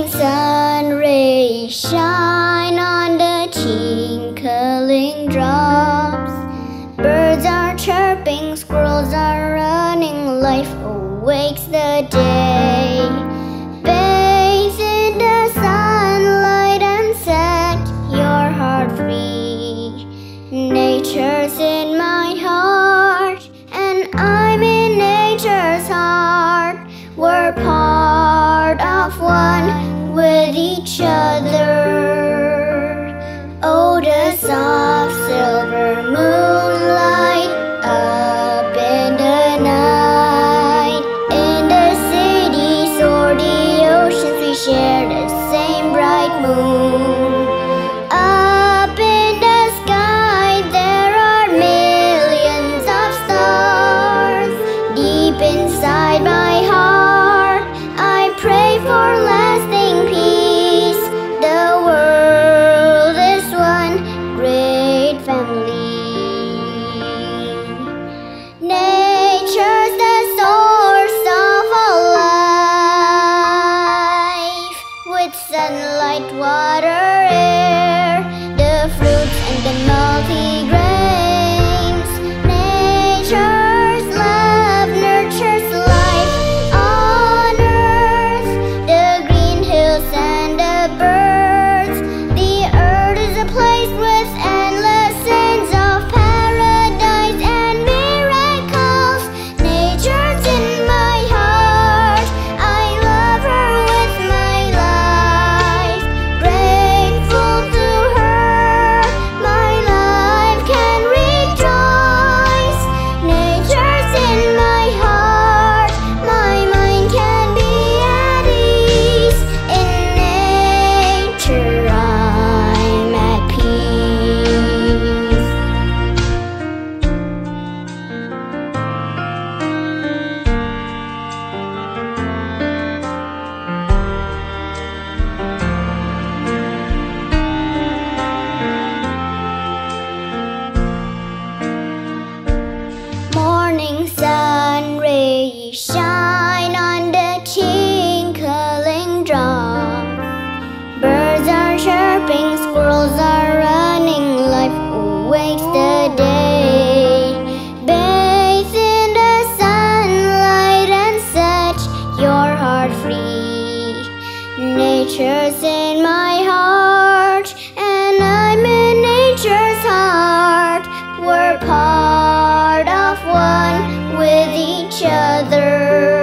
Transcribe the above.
Morning sun rays shine on the tinkling drops. Birds are chirping, squirrels are running. Life awakes the day. Bathe in the sunlight and set your heart free. Nature's in my heart, and I'm in nature's heart. We're part of one with each other. Oh, the soft silver moonlight up in the night. In the cities or the oceans, we share the same bright moon. Up in the sky there are millions of stars. Deep inside my heart I pray for lasting peace. The world is one great family. Nature's the source of all life. With sunlight, water, air, the fruits and the multi-grains. Nature's love nurtures life on earth. The green hills and the birds. The earth is a place with endless scenes of paradise and miracles. Nature's in my heart. I love her with my life. Grateful to her, my life can rejoice. Nature's in my heart. My mind can be at ease. In nature I'm at peace. Morning sun rays shine on the tinkling drops. Birds are chirping, squirrels are running. Life awakes the day. Bathe in the sunlight and set your heart free. Nature's in my heart, and I'm in nature's heart. We're part of one with each other.